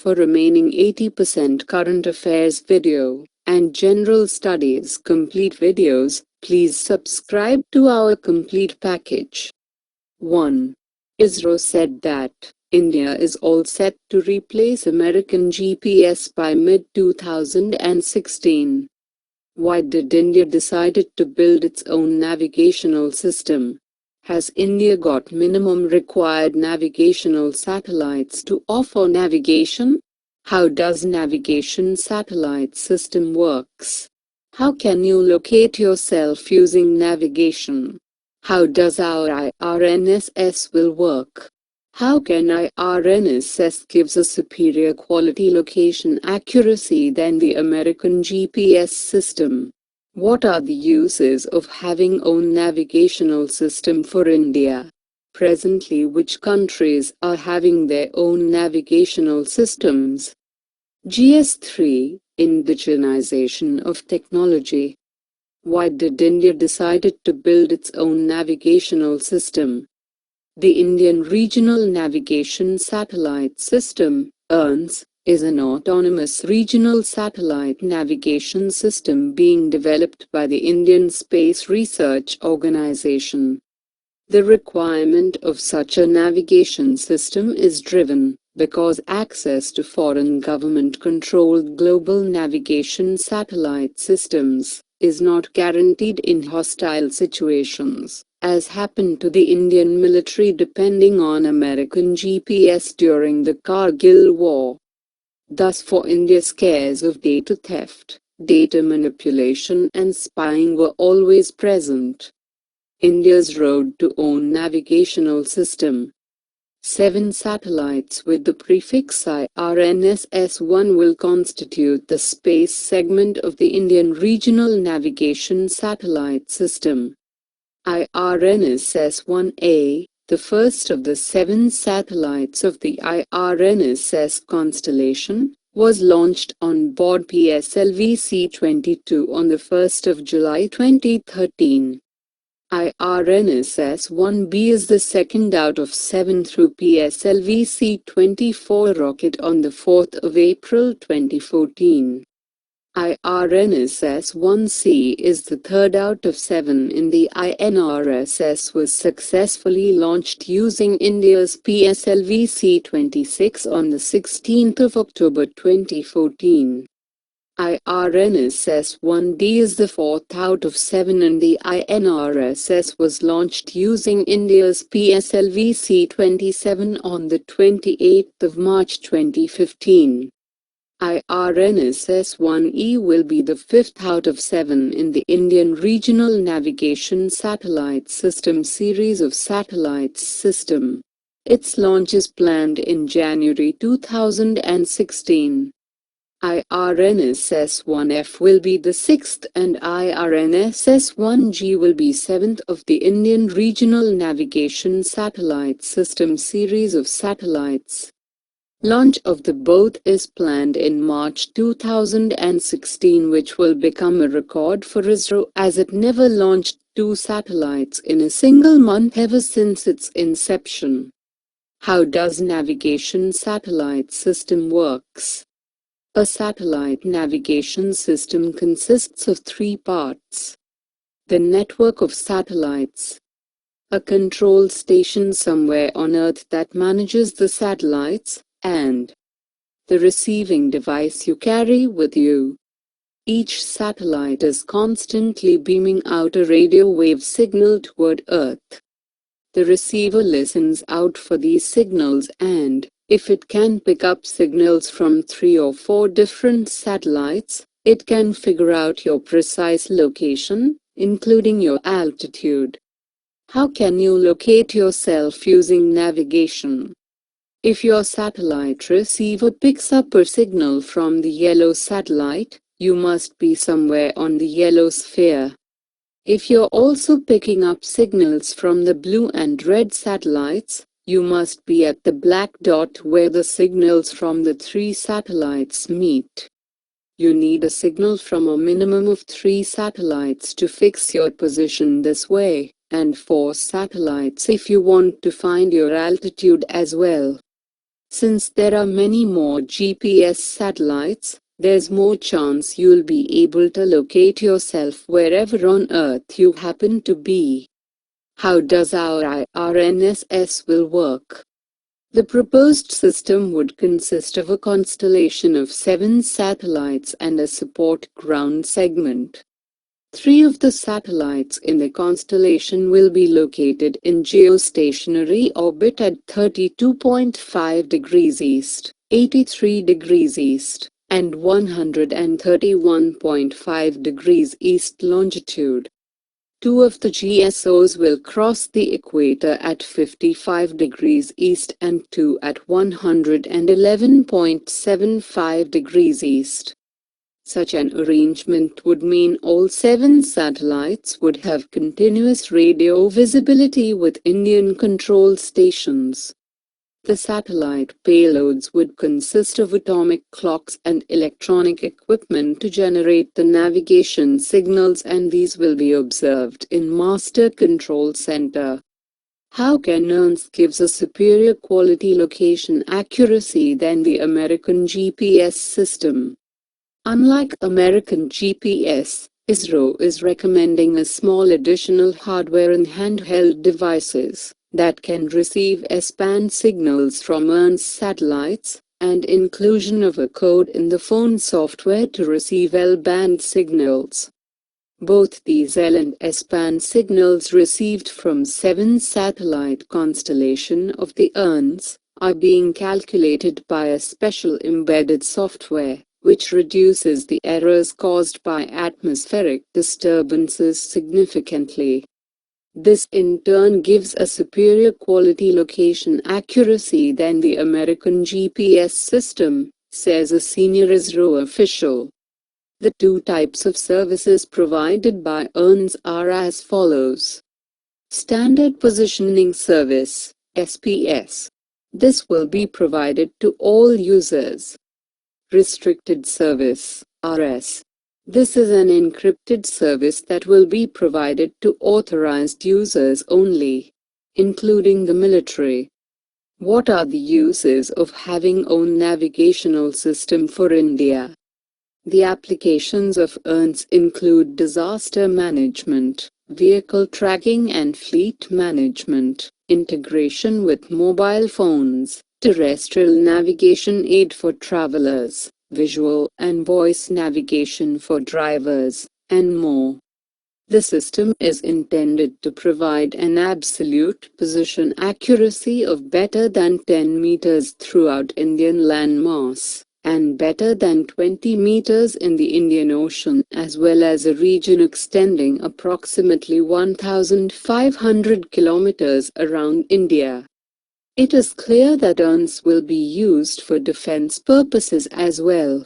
for remaining 80% current affairs video and general studies complete videos, please subscribe to our complete package. 1. ISRO said that India is all set to replace American GPS by mid-2016. Why did India decided to build its own navigational system? Has India got minimum required navigational satellites to offer navigation? How does navigation satellite system works? How can you locate yourself using navigation? How does our IRNSS will work? How can IRNSS gives a superior quality location accuracy than the American GPS system? What are the uses of having own navigational system for India? Presently, which countries are having their own navigational systems? GS3, Indigenization of technology. Why did India decided to build its own navigational system? The Indian Regional Navigation Satellite System, IRNS, is an autonomous regional satellite navigation system being developed by the Indian Space Research Organization. The requirement of such a navigation system is driven because access to foreign government-controlled global navigation satellite systems is not guaranteed in hostile situations, as happened to the Indian military depending on American GPS during the Kargil War. Thus, for India, scares of data theft, data manipulation and spying were always present. India's road to own navigational system. 7 satellites with the prefix IRNSS-1 will constitute the space segment of the Indian Regional Navigation Satellite System. IRNSS-1A, the first of the 7 satellites of the IRNSS constellation, was launched on board PSLV C-22 on the 1st of July 2013. IRNSS-1B is the second out of 7 through PSLV C-24 rocket on the 4th of April 2014. IRNSS-1C is the third out of 7 in the INRSS was successfully launched using India's PSLV C-26 on the 16th of October 2014. IRNSS-1D is the fourth out of 7 and the INRSS was launched using India's PSLV C-27 on the 28th of March 2015. IRNSS-1E will be the fifth out of 7 in the Indian Regional Navigation Satellite System series of satellites system. Its launch is planned in January 2016. IRNSS-1F will be the 6th and IRNSS-1G will be 7th of the Indian Regional Navigation Satellite System series of satellites. Launch of the both is planned in March 2016, which will become a record for ISRO as it never launched 2 satellites in a single month ever since its inception. How does navigation satellite system works? A satellite navigation system consists of 3 parts. The network of satellites. A control station somewhere on Earth that manages the satellites, and the receiving device you carry with you. Each satellite is constantly beaming out a radio wave signal toward Earth. The receiver listens out for these signals and, if it can pick up signals from 3 or 4 different satellites, it can figure out your precise location, including your altitude. How can you locate yourself using navigation? If your satellite receiver picks up a signal from the yellow satellite, you must be somewhere on the yellow sphere. If you're also picking up signals from the blue and red satellites, you must be at the black dot where the signals from the 3 satellites meet. You need a signal from a minimum of 3 satellites to fix your position this way, and 4 satellites if you want to find your altitude as well. Since there are many more GPS satellites, there's more chance you'll be able to locate yourself wherever on Earth you happen to be. How does our IRNSS will work? The proposed system would consist of a constellation of 7 satellites and a support ground segment. 3 of the satellites in the constellation will be located in geostationary orbit at 32.5 degrees east, 83 degrees east, and 131.5 degrees east longitude. 2 of the GSOs will cross the equator at 55 degrees east and 2 at 111.75 degrees east. Such an arrangement would mean all 7 satellites would have continuous radio visibility with Indian control stations. The satellite payloads would consist of atomic clocks and electronic equipment to generate the navigation signals, and these will be observed in Master Control Center. How can EARNS gives a superior quality location accuracy than the American GPS system? Unlike American GPS, ISRO is recommending a small additional hardware in handheld devices that can receive S-band signals from EARNS satellites, and inclusion of a code in the phone software to receive L-band signals. Both these L and S-band signals received from 7 satellite constellation of the EARNS are being calculated by a special embedded software, which reduces the errors caused by atmospheric disturbances significantly. This in turn gives a superior quality location accuracy than the American GPS system, says a senior ISRO official. The 2 types of services provided by EARNS are as follows. Standard Positioning Service, SPS. This will be provided to all users. Restricted Service, RS. This is an encrypted service that will be provided to authorized users only, including the military. What are the uses of having own navigational system for India? The applications of EARNS include disaster management, vehicle tracking and fleet management, integration with mobile phones, terrestrial navigation aid for travelers, visual and voice navigation for drivers, and more. The system is intended to provide an absolute position accuracy of better than 10 meters throughout Indian landmass, and better than 20 meters in the Indian Ocean, as well as a region extending approximately 1,500 kilometers around India. It is clear that EARNS will be used for defense purposes as well.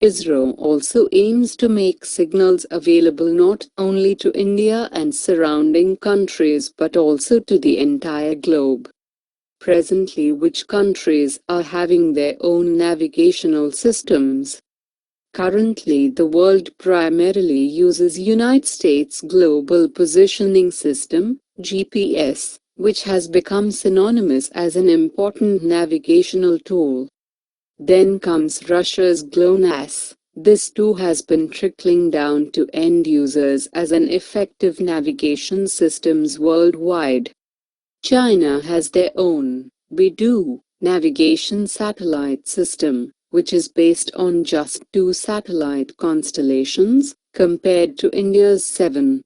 ISRO also aims to make signals available not only to India and surrounding countries but also to the entire globe. Presently, which countries are having their own navigational systems? Currently, the world primarily uses United States Global Positioning System, GPS, which has become synonymous as an important navigational tool. Then comes Russia's GLONASS. This too has been trickling down to end users as an effective navigation systems worldwide. China has their own Beidou navigation satellite system, which is based on just 2 satellite constellations, compared to India's 7.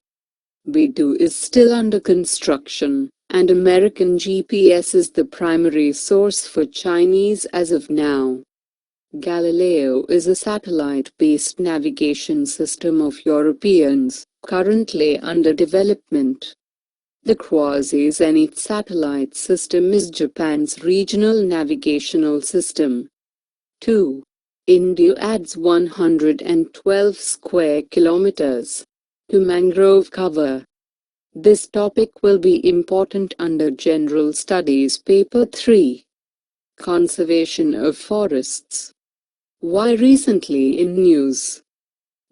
Beidou is still under construction, and American GPS is the primary source for Chinese as of now. Galileo is a satellite-based navigation system of Europeans, currently under development. The Quasi-Zenith satellite system is Japan's regional navigational system. 2. India adds 112 square kilometers to mangrove cover. This topic will be important under General Studies Paper 3. Conservation of forests. Why recently in news?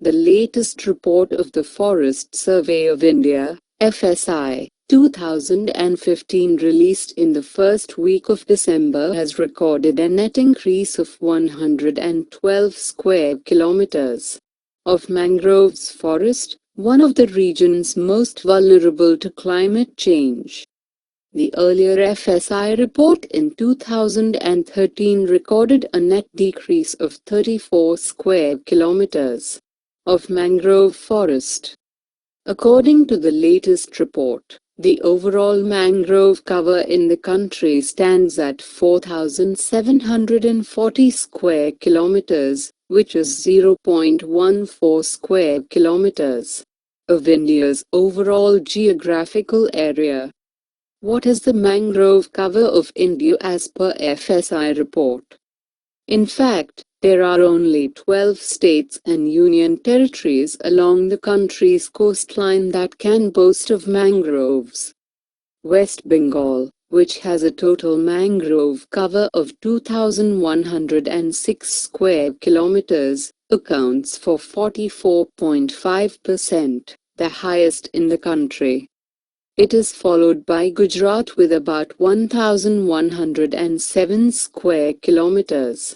The latest report of the Forest Survey of India, FSI, 2015 released in the first week of December has recorded a net increase of 112 square kilometers of mangroves forest, one of the regions most vulnerable to climate change. The earlier FSI report in 2013 recorded a net decrease of 34 square kilometers of mangrove forest. According to the latest report, the overall mangrove cover in the country stands at 4,740 square kilometers, which is 0.14 square kilometers of India's overall geographical area. What is the mangrove cover of India as per FSI report? In fact, there are only 12 states and union territories along the country's coastline that can boast of mangroves. West Bengal, which has a total mangrove cover of 2,106 square kilometers, accounts for 44.5%, the highest in the country. It is followed by Gujarat with about 1,107 square kilometers.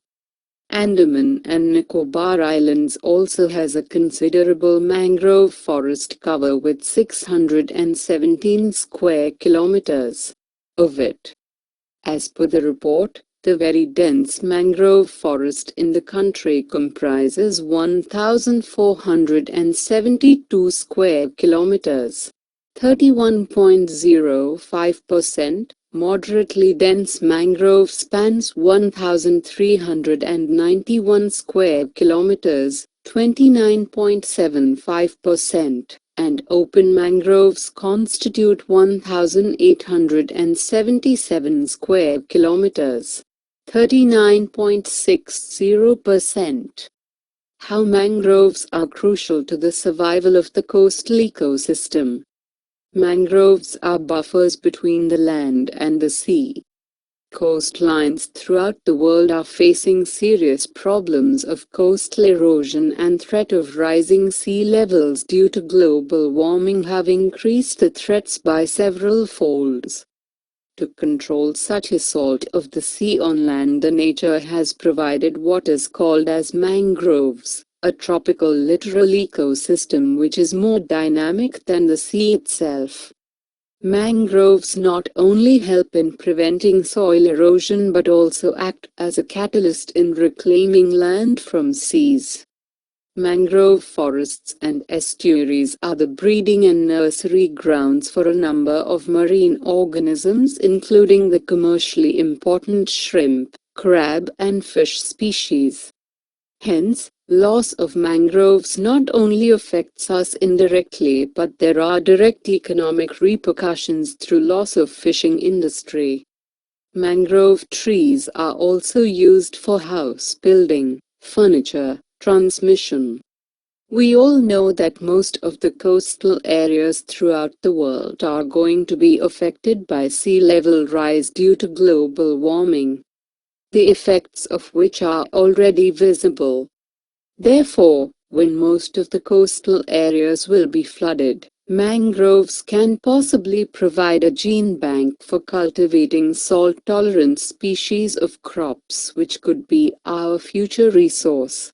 Andaman and Nicobar Islands also has a considerable mangrove forest cover with 617 square kilometers of it. As per the report, the very dense mangrove forest in the country comprises 1,472 square kilometers. 31.05%, moderately dense mangrove spans 1,391 square kilometers, 29.75%, and open mangroves constitute 1,877 square kilometers, 39.60%. How mangroves are crucial to the survival of the coastal ecosystem. Mangroves are buffers between the land and the sea. Coastlines throughout the world are facing serious problems of coastal erosion and threat of rising sea levels due to global warming have increased the threats by several folds. To control such assault of the sea on land, the nature has provided what is called as mangroves, a tropical littoral ecosystem which is more dynamic than the sea itself. Mangroves not only help in preventing soil erosion but also act as a catalyst in reclaiming land from seas. Mangrove forests and estuaries are the breeding and nursery grounds for a number of marine organisms including the commercially important shrimp, crab and fish species. Hence, loss of mangroves not only affects us indirectly but there are direct economic repercussions through loss of fishing industry. Mangrove trees are also used for house building, furniture, transmission. We all know that most of the coastal areas throughout the world are going to be affected by sea level rise due to global warming, the effects of which are already visible. Therefore, when most of the coastal areas will be flooded, mangroves can possibly provide a gene bank for cultivating salt-tolerant species of crops which could be our future resource.